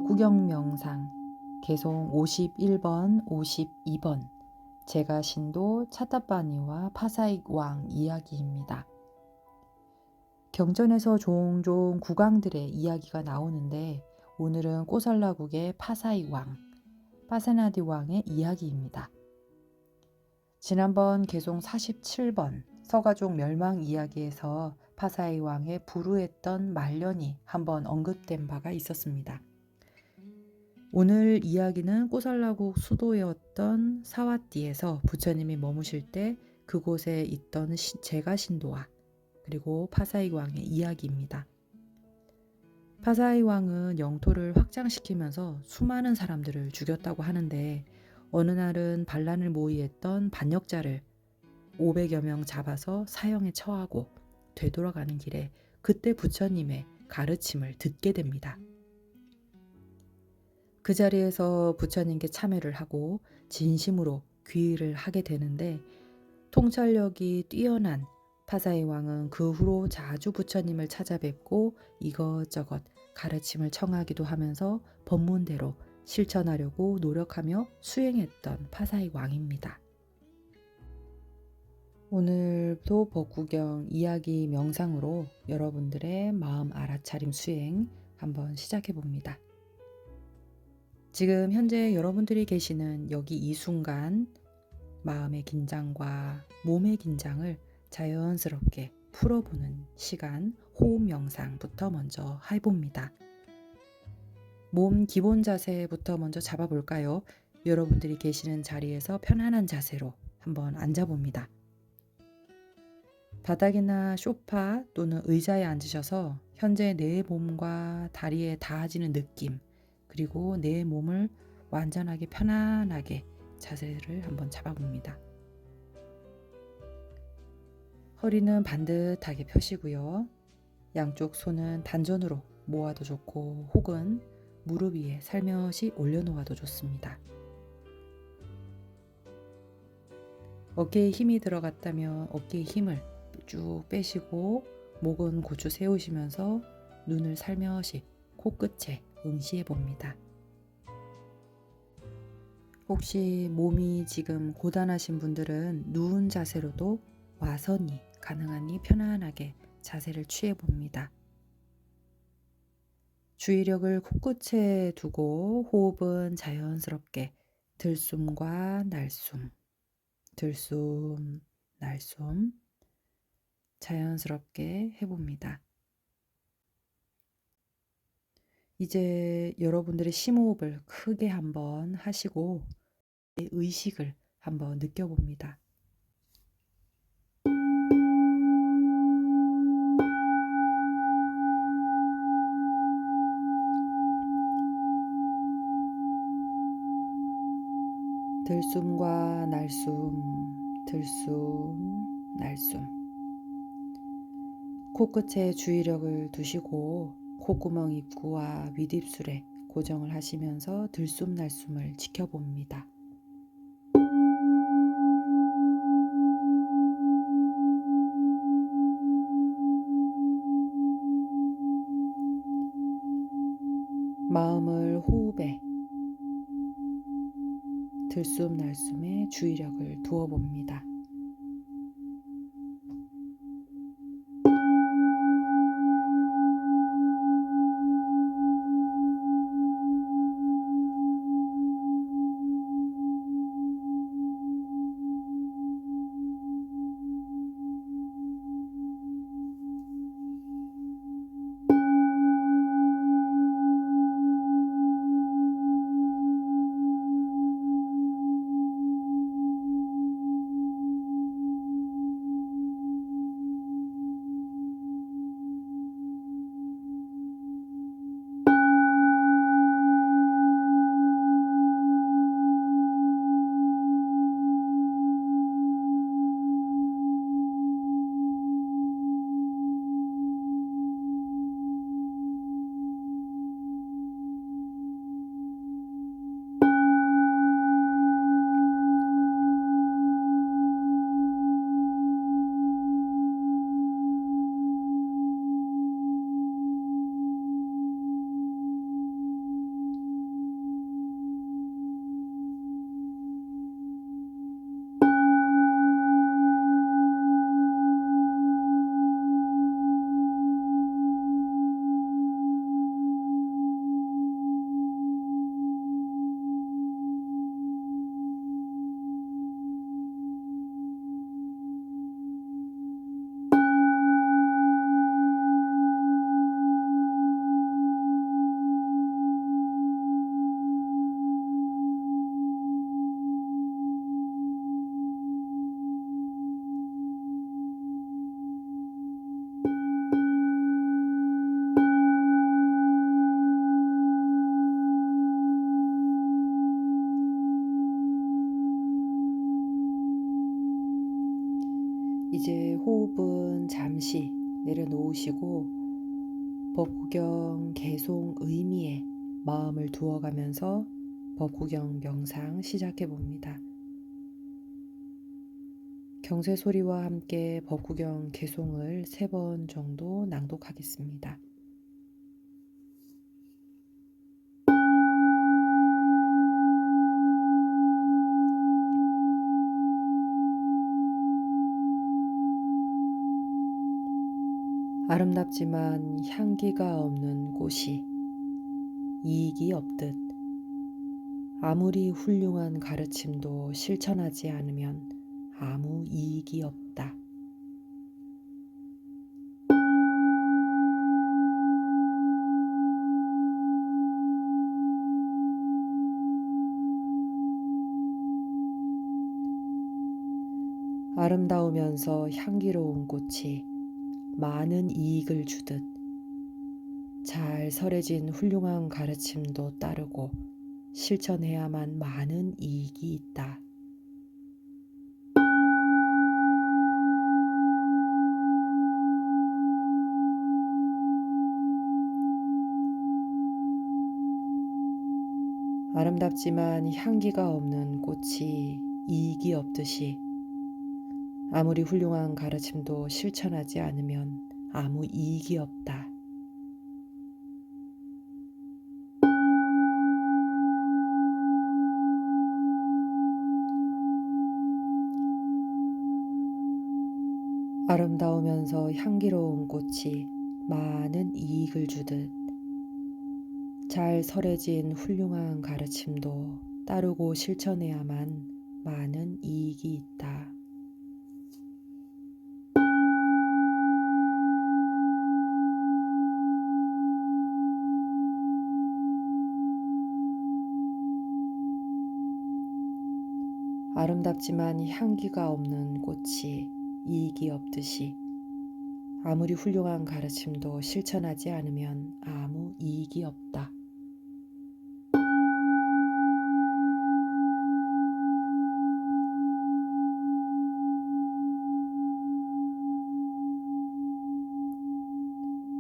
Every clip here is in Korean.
벼구경 명상 개송 51번, 52번 제가 신도 차타빠니와 파사익 왕 이야기입니다. 경전에서 종종 국왕들의 이야기가 나오는데 오늘은 꼬살라국의 파사익 왕, 파세나디 왕의 이야기입니다. 지난번 개송 47번 서가족 멸망 이야기에서 파사익 왕의 불우했던 말년이 한번 언급된 바가 있었습니다. 오늘 이야기는 꼬살라국 수도였던 사와띠에서 부처님이 머무실 때 그곳에 있던 제가 신도와 그리고 파사익 왕의 이야기입니다. 파사익 왕은 영토를 확장시키면서 수많은 사람들을 죽였다고 하는데 어느 날은 반란을 모의했던 반역자를 500여 명 잡아서 사형에 처하고 되돌아가는 길에 그때 부처님의 가르침을 듣게 됩니다. 그 자리에서 부처님께 참회를 하고 진심으로 귀의를 하게 되는데 통찰력이 뛰어난 파사익 왕은 그 후로 자주 부처님을 찾아뵙고 이것저것 가르침을 청하기도 하면서 법문대로 실천하려고 노력하며 수행했던 파사익 왕입니다. 오늘도 법구경 이야기 명상으로 여러분들의 마음 알아차림 수행 한번 시작해 봅니다. 지금 현재 여러분들이 계시는 여기 이 순간 마음의 긴장과 몸의 긴장을 자연스럽게 풀어보는 시간 호흡 명상부터 먼저 해봅니다. 몸 기본 자세부터 먼저 잡아볼까요? 여러분들이 계시는 자리에서 편안한 자세로 한번 앉아봅니다. 바닥이나 소파 또는 의자에 앉으셔서 현재 내 몸과 다리에 닿아지는 느낌 그리고 내 몸을 완전하게 편안하게 자세를 한번 잡아봅니다. 허리는 반듯하게 펴시고요. 양쪽 손은 단전으로 모아도 좋고 혹은 무릎 위에 살며시 올려놓아도 좋습니다. 어깨에 힘이 들어갔다면 어깨에 힘을 쭉 빼시고 목은 고추 세우시면서 눈을 살며시 코끝에 응시해 봅니다. 혹시 몸이 지금 고단하신 분들은 누운 자세로도 와선이 가능하니 편안하게 자세를 취해 봅니다. 주의력을 코끝에 두고 호흡은 자연스럽게 들숨과 날숨, 들숨, 날숨 자연스럽게 해봅니다. 이제 여러분들의 심호흡을 크게 한번 하시고 의식을 한번 느껴봅니다. 들숨과 날숨, 들숨, 날숨. 코끝에 주의력을 두시고 콧구멍 입구와 윗입술에 고정을 하시면서 들숨 날숨을 지켜봅니다. 마음을 호흡에 들숨 날숨에 주의력을 두어 봅니다. 이제 호흡은 잠시 내려놓으시고 법구경 개송 의미에 마음을 두어가면서 법구경 명상 시작해 봅니다. 경세 소리와 함께 법구경 개송을 3번 정도 낭독하겠습니다. 아름답지만 향기가 없는 꽃이 이익이 없듯 아무리 훌륭한 가르침도 실천하지 않으면 아무 이익이 없다. 아름다우면서 향기로운 꽃이 많은 이익을 주듯 잘 설해진 훌륭한 가르침도 따르고 실천해야만 많은 이익이 있다. 아름답지만 향기가 없는 꽃이 이익이 없듯이 아무리 훌륭한 가르침도 실천하지 않으면 아무 이익이 없다. 아름다우면서 향기로운 꽃이 많은 이익을 주듯 잘 설해진 훌륭한 가르침도 따르고 실천해야만 많은 이익이 있다. 아름답지만 향기가 없는 꽃이 이익이 없듯이 아무리 훌륭한 가르침도 실천하지 않으면 아무 이익이 없다.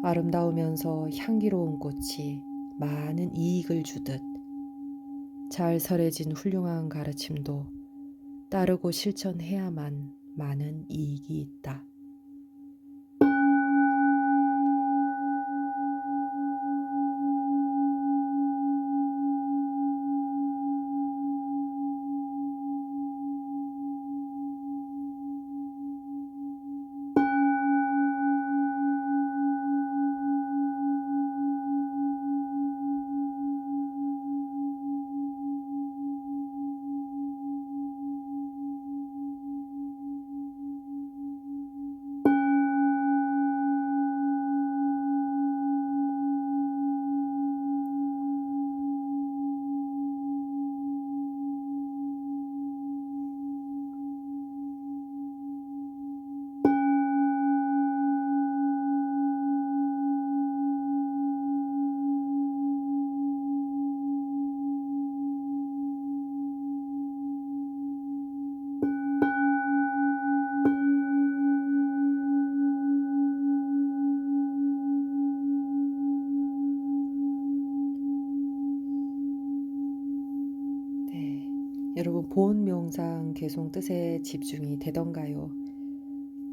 아름다우면서 향기로운 꽃이 많은 이익을 주듯 잘 설해진 훌륭한 가르침도 따르고 실천해야만 많은 이익이 있다. 네, 여러분 본 명상 개송 뜻에 집중이 되던가요?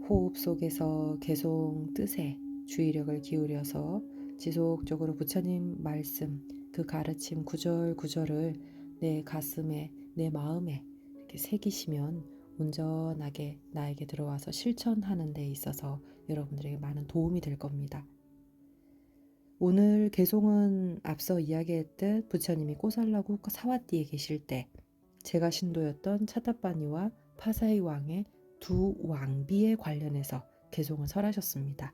호흡 속에서 개송 뜻에 주의력을 기울여서 지속적으로 부처님 말씀, 그 가르침 구절 구절을 내 가슴에, 내 마음에 이렇게 새기시면 온전하게 나에게 들어와서 실천하는 데 있어서 여러분들에게 많은 도움이 될 겁니다. 오늘 개송은 앞서 이야기했듯 부처님이 꼬살라구 사와띠에 계실 때 제가 신도였던 차타빠니와 파사이 왕의 두 왕비에 관련해서 개송을 설하셨습니다.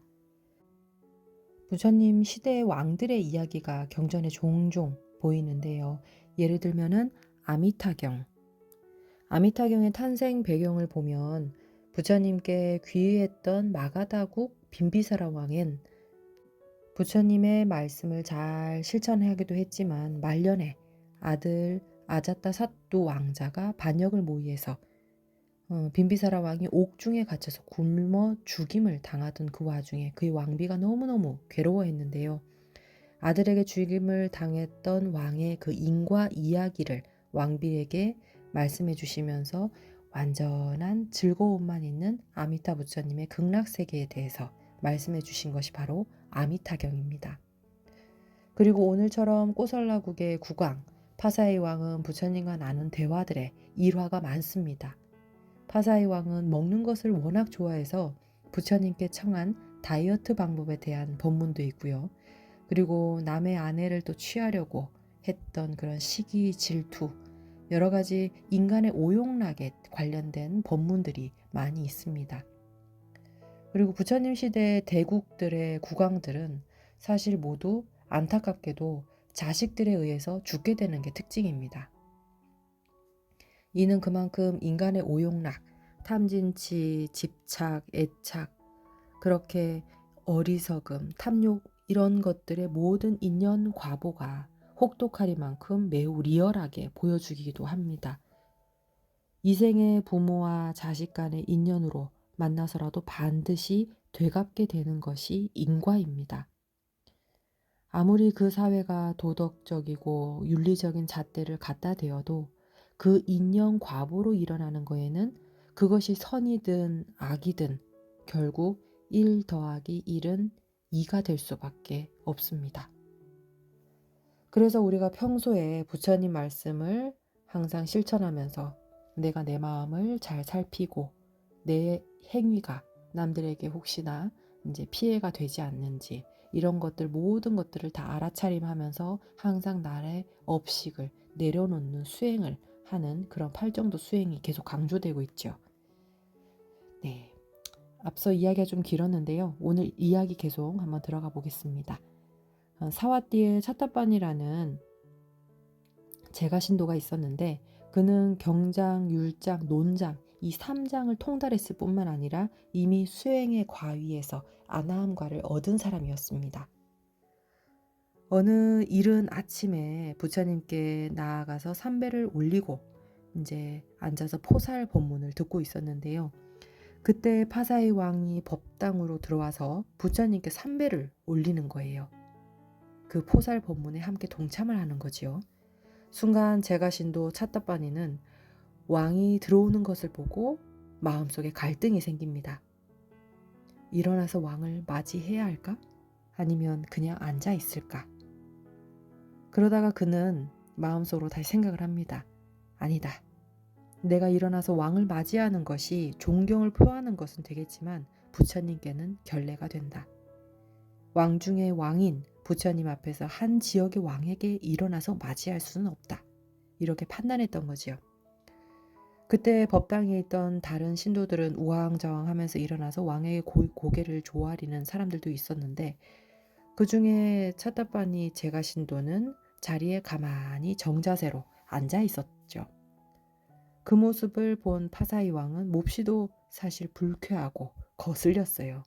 부처님 시대의 왕들의 이야기가 경전에 종종 보이는데요. 예를 들면은 아미타경. 아미타경의 탄생 배경을 보면 부처님께 귀의했던 마가다국 빈비사라 왕은 부처님의 말씀을 잘 실천하기도 했지만 말년에 아들 아자타 사또 왕자가 반역을 모의해서 빈비사라 왕이 옥중에 갇혀서 굶어 죽임을 당하던 그 와중에 그의 왕비가 너무너무 괴로워했는데요. 아들에게 죽임을 당했던 왕의 그 인과 이야기를 왕비에게 말씀해 주시면서 완전한 즐거움만 있는 아미타 부처님의 극락세계에 대해서 말씀해 주신 것이 바로 아미타경입니다. 그리고 오늘처럼 꼬살라국의 국왕 파사이 왕은 부처님과 나눈 대화들에 일화가 많습니다. 파사이 왕은 먹는 것을 워낙 좋아해서 부처님께 청한 다이어트 방법에 대한 법문도 있고요. 그리고 남의 아내를 또 취하려고 했던 그런 시기, 질투, 여러 가지 인간의 오용락에 관련된 법문들이 많이 있습니다. 그리고 부처님 시대의 대국들의 국왕들은 사실 모두 안타깝게도 자식들에 의해서 죽게 되는 게 특징입니다. 이는 그만큼 인간의 오용락, 탐진치, 집착, 애착, 그렇게 어리석음, 탐욕 이런 것들의 모든 인연 과보가 혹독하리만큼 매우 리얼하게 보여주기도 합니다. 이생의 부모와 자식 간의 인연으로 만나서라도 반드시 되갚게 되는 것이 인과입니다. 아무리 그 사회가 도덕적이고 윤리적인 잣대를 갖다 대어도 그 인연 과보로 일어나는 거에는 그것이 선이든 악이든 결국 1 더하기 1은 2가 될 수밖에 없습니다. 그래서 우리가 평소에 부처님 말씀을 항상 실천하면서 내가 내 마음을 잘 살피고 내 행위가 남들에게 혹시나 이제 피해가 되지 않는지 이런 것들 모든 것들을 다 알아차림하면서 항상 나의 업식을 내려놓는 수행을 하는 그런 팔정도 수행이 계속 강조되고 있죠. 네, 앞서 이야기가 좀 길었는데요. 오늘 이야기 계속 한번 들어가 보겠습니다. 사와띠의 차타반이라는 제가신도가 있었는데 그는 경장, 율장, 논장 이 3장을 통달했을 뿐만 아니라 이미 수행의 과위에서 아나함과를 얻은 사람이었습니다. 어느 이른 아침에 부처님께 나아가서 삼배를 올리고 이제 앉아서 포살 법문을 듣고 있었는데요. 그때 파사이 왕이 법당으로 들어와서 부처님께 삼배를 올리는 거예요. 그 포살 법문에 함께 동참을 하는 거지요. 순간 제가신도 차타빠니는 왕이 들어오는 것을 보고 마음속에 갈등이 생깁니다. 일어나서 왕을 맞이해야 할까? 아니면 그냥 앉아 있을까? 그러다가 그는 마음속으로 다시 생각을 합니다. 아니다. 내가 일어나서 왕을 맞이하는 것이 존경을 표하는 것은 되겠지만 부처님께는 결례가 된다. 왕 중의 왕인 부처님 앞에서 한 지역의 왕에게 일어나서 맞이할 수는 없다. 이렇게 판단했던 거지요. 그때 법당에 있던 다른 신도들은 우왕좌왕하면서 일어나서 왕에게 고개를 조아리는 사람들도 있었는데 그 중에 차타빠니 제가신도는 자리에 가만히 정자세로 앉아 있었죠. 그 모습을 본 파사이 왕은 몹시도 사실 불쾌하고 거슬렸어요.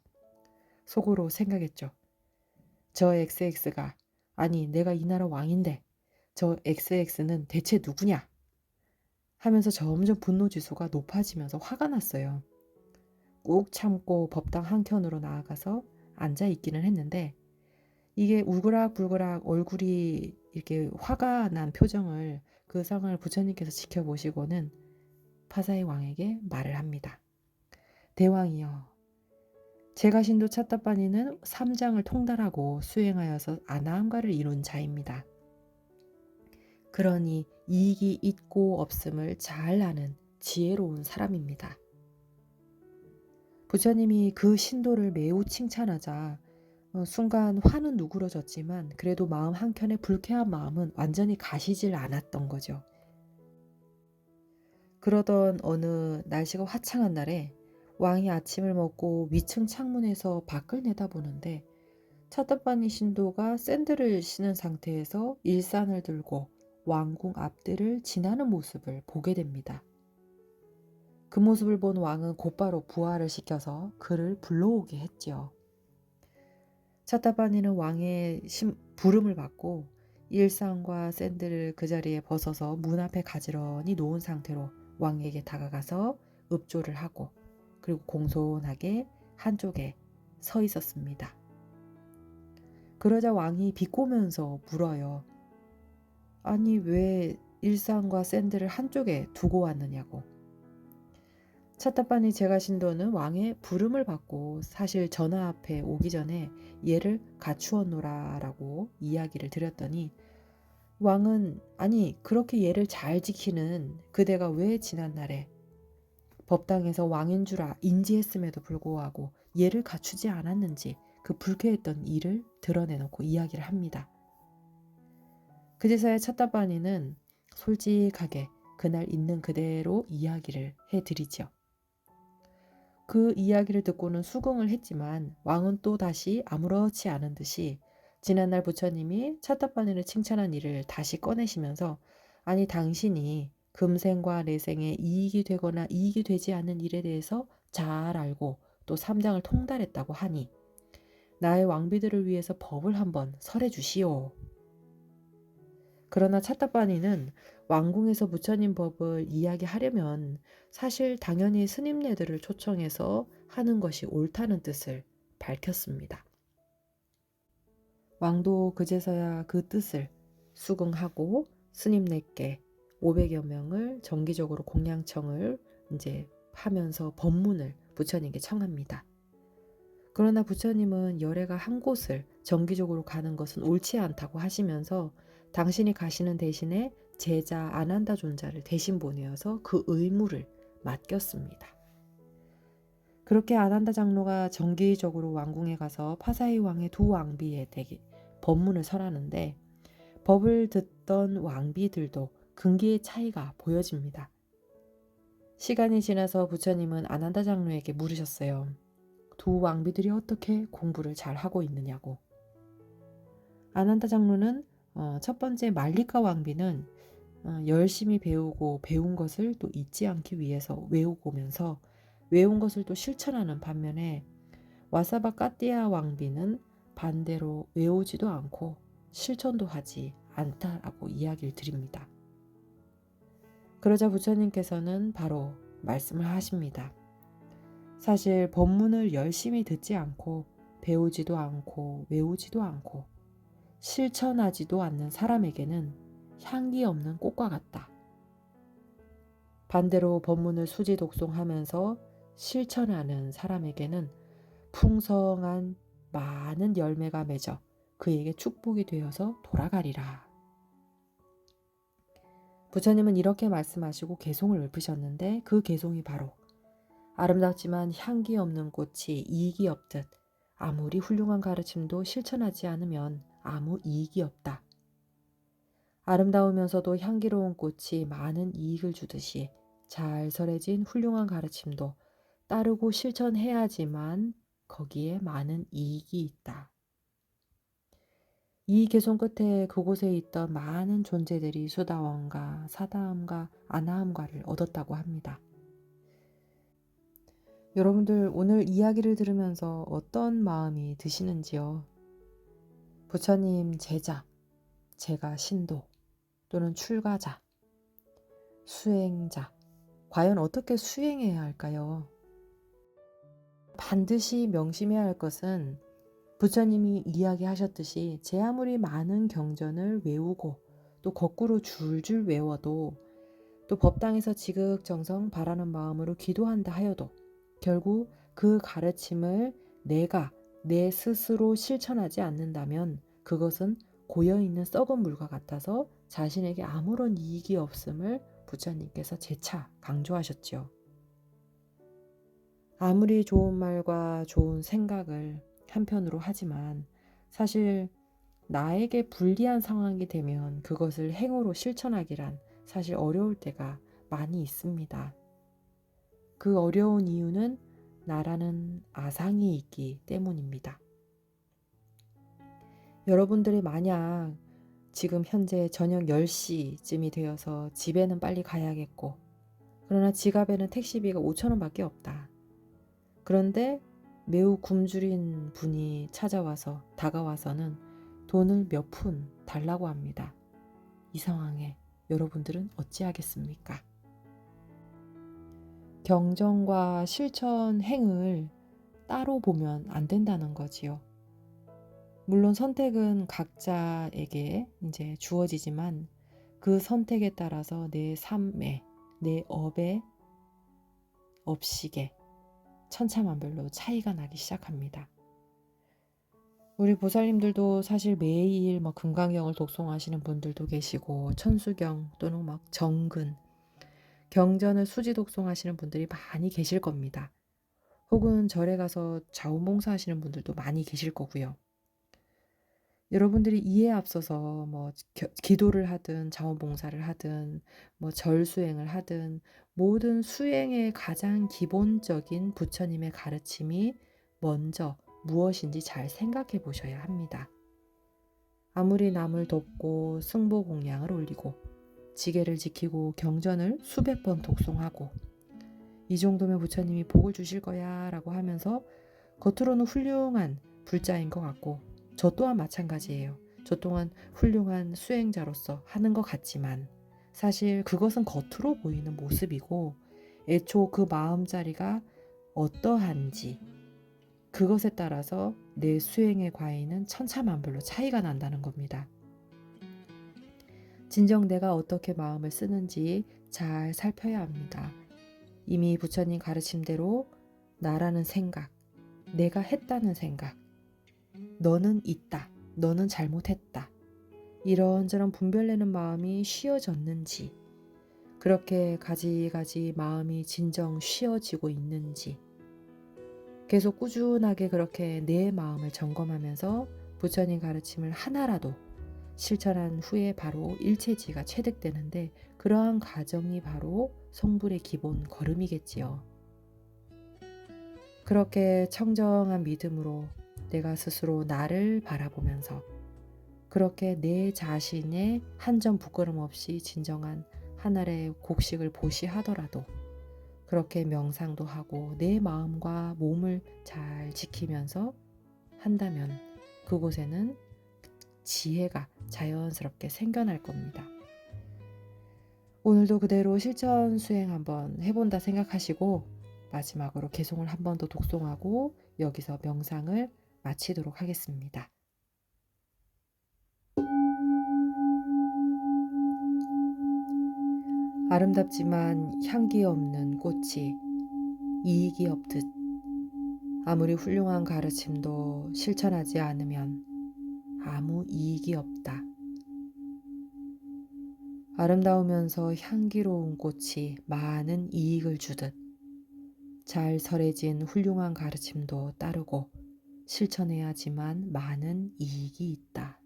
속으로 생각했죠. 저 XX가 아니 내가 이 나라 왕인데 저 XX는 대체 누구냐? 하면서 점점 분노지수가 높아지면서 화가 났어요. 꾹 참고 법당 한켠으로 나아가서 앉아 있기는 했는데 이게 울그락불그락 얼굴이 이렇게 화가 난 표정을 그 상황을 부처님께서 지켜보시고는 파사이 왕에게 말을 합니다. 대왕이여, 제가신도 차타빠니는 3장을 통달하고 수행하여서 아나함과를 이룬 자입니다. 그러니 이익이 있고 없음을 잘 아는 지혜로운 사람입니다. 부처님이 그 신도를 매우 칭찬하자 순간 화는 누그러졌지만 그래도 마음 한켠에 불쾌한 마음은 완전히 가시질 않았던 거죠. 그러던 어느 날씨가 화창한 날에 왕이 아침을 먹고 위층 창문에서 밖을 내다보는데 차타빠니 신도가 샌들을 신은 상태에서 일산을 들고 왕궁 앞들을 지나는 모습을 보게 됩니다. 그 모습을 본 왕은 곧바로 부하를 시켜서 그를 불러오게 했죠. 차타빠니는 왕의 부름을 받고 일상과 샌들을 그 자리에 벗어서 문 앞에 가지런히 놓은 상태로 왕에게 다가가서 읍조를 하고 그리고 공손하게 한쪽에 서 있었습니다. 그러자 왕이 비꼬면서 물어요. 아니 왜 일상과 샌들을 한쪽에 두고 왔느냐고. 차타파니 제가신도는 왕의 부름을 받고 사실 전하 앞에 오기 전에 얘를 갖추었노라라고 이야기를 드렸더니 왕은 아니 그렇게 얘를 잘 지키는 그대가 왜 지난날에 법당에서 왕인 줄 인지했음에도 불구하고 얘를 갖추지 않았는지 그 불쾌했던 일을 드러내놓고 이야기를 합니다. 그제서야 차타파니는 솔직하게 그날 있는 그대로 이야기를 해드리죠. 그 이야기를 듣고는 수긍을 했지만 왕은 또 다시 아무렇지 않은 듯이 지난날 부처님이 차타파니를 칭찬한 일을 다시 꺼내시면서 아니 당신이 금생과 내생에 이익이 되거나 이익이 되지 않는 일에 대해서 잘 알고 또 삼장을 통달했다고 하니 나의 왕비들을 위해서 법을 한번 설해 주시오. 그러나 차타파니는 왕궁에서 부처님 법을 이야기하려면 사실 당연히 스님네들을 초청해서 하는 것이 옳다는 뜻을 밝혔습니다. 왕도 그제서야 그 뜻을 수긍하고 스님네께 500여 명을 정기적으로 공양청을 이제 하면서 법문을 부처님께 청합니다. 그러나 부처님은 열애가 한 곳을 정기적으로 가는 것은 옳지 않다고 하시면서 당신이 가시는 대신에 제자 아난다 존자를 대신 보내어서 그 의무를 맡겼습니다. 그렇게 아난다 장로가 정기적으로 왕궁에 가서 파사이 왕의 두 왕비에 대해 법문을 설하는데 법을 듣던 왕비들도 근기의 차이가 보여집니다. 시간이 지나서 부처님은 아난다 장로에게 물으셨어요. 두 왕비들이 어떻게 공부를 잘 하고 있느냐고. 아난다 장로는 첫 번째 말리카 왕비는 열심히 배우고 배운 것을 또 잊지 않기 위해서 외우고 오면서 외운 것을 또 실천하는 반면에 와사바 까띠아 왕비는 반대로 외우지도 않고 실천도 하지 않다라고 이야기를 드립니다. 그러자 부처님께서는 바로 말씀을 하십니다. 사실 법문을 열심히 듣지 않고 배우지도 않고 외우지도 않고 실천하지도 않는 사람에게는 향기 없는 꽃과 같다. 반대로 법문을 수지독송하면서 실천하는 사람에게는 풍성한 많은 열매가 맺어 그에게 축복이 되어서 돌아가리라. 부처님은 이렇게 말씀하시고 개송을 읊으셨는데 그 개송이 바로 아름답지만 향기 없는 꽃이 이익이 없듯 아무리 훌륭한 가르침도 실천하지 않으면 아무 이익이 없다. 아름다우면서도 향기로운 꽃이 많은 이익을 주듯이 잘 설해진 훌륭한 가르침도 따르고 실천해야지만 거기에 많은 이익이 있다. 이 개송 끝에 그곳에 있던 많은 존재들이 수다원과 사다음과 아나음과를 얻었다고 합니다. 여러분들 오늘 이야기를 들으면서 어떤 마음이 드시는지요? 부처님 제자, 제가 신도 또는 출가자, 수행자, 과연 어떻게 수행해야 할까요? 반드시 명심해야 할 것은 부처님이 이야기하셨듯이 제 아무리 많은 경전을 외우고 또 거꾸로 줄줄 외워도 또 법당에서 지극정성 바라는 마음으로 기도한다 하여도 결국 그 가르침을 내가 내 스스로 실천하지 않는다면 그것은 고여있는 썩은 물과 같아서 자신에게 아무런 이익이 없음을 부처님께서 재차 강조하셨지요. 아무리 좋은 말과 좋은 생각을 한편으로 하지만 사실 나에게 불리한 상황이 되면 그것을 행으로 실천하기란 사실 어려울 때가 많이 있습니다. 그 어려운 이유는 나라는 아상이 있기 때문입니다. 여러분들이 만약 지금 현재 저녁 10시쯤이 되어서 집에는 빨리 가야겠고 그러나 지갑에는 택시비가 5,000원 밖에 없다. 그런데 매우 굶주린 분이 다가와서는 돈을 몇 푼 달라고 합니다. 이 상황에 여러분들은 어찌하겠습니까? 경전과 실천 행을 따로 보면 안 된다는 거지요. 물론 선택은 각자에게 이제 주어지지만 그 선택에 따라서 내 삶에, 내 업에, 업식에 천차만별로 차이가 나기 시작합니다. 우리 보살님들도 사실 매일 금강경을 독송하시는 분들도 계시고 천수경 또는 정근, 경전을 수지 독송하시는 분들이 많이 계실 겁니다. 혹은 절에 가서 자원봉사 하시는 분들도 많이 계실 거고요. 여러분들이 이에 앞서서 기도를 하든 자원봉사를 하든 절수행을 하든 모든 수행의 가장 기본적인 부처님의 가르침이 먼저 무엇인지 잘 생각해 보셔야 합니다. 아무리 남을 돕고 승보공양을 올리고 지계를 지키고 경전을 수백 번 독송하고 이 정도면 부처님이 복을 주실 거야 라고 하면서 겉으로는 훌륭한 불자인 것 같고 저 또한 마찬가지예요. 저 또한 훌륭한 수행자로서 하는 것 같지만 사실 그것은 겉으로 보이는 모습이고 애초 그 마음자리가 어떠한지 그것에 따라서 내 수행의 과잉은 천차만별로 차이가 난다는 겁니다. 진정 내가 어떻게 마음을 쓰는지 잘 살펴야 합니다. 이미 부처님 가르침대로 나라는 생각, 내가 했다는 생각, 너는 있다, 너는 잘못했다, 이런저런 분별내는 마음이 쉬어졌는지, 그렇게 가지가지 마음이 진정 쉬어지고 있는지, 계속 꾸준하게 그렇게 내 마음을 점검하면서 부처님 가르침을 하나라도 실천한 후에 바로 일체지가 체득되는데 그러한 과정이 바로 성불의 기본 걸음이겠지요. 그렇게 청정한 믿음으로 내가 스스로 나를 바라보면서 그렇게 내 자신의 한 점 부끄럼 없이 진정한 하늘의 곡식을 보시하더라도 그렇게 명상도 하고 내 마음과 몸을 잘 지키면서 한다면 그곳에는 지혜가 자연스럽게 생겨날 겁니다. 오늘도 그대로 실천 수행 한번 해본다 생각하시고 마지막으로 개송을 한 번 더 독송하고 여기서 명상을 마치도록 하겠습니다. 아름답지만 향기 없는 꽃이 이익이 없듯 아무리 훌륭한 가르침도 실천하지 않으면 아무 이익이 없다. 아름다우면서 향기로운 꽃이 많은 이익을 주듯 잘 설해진 훌륭한 가르침도 따르고 실천해야지만 많은 이익이 있다.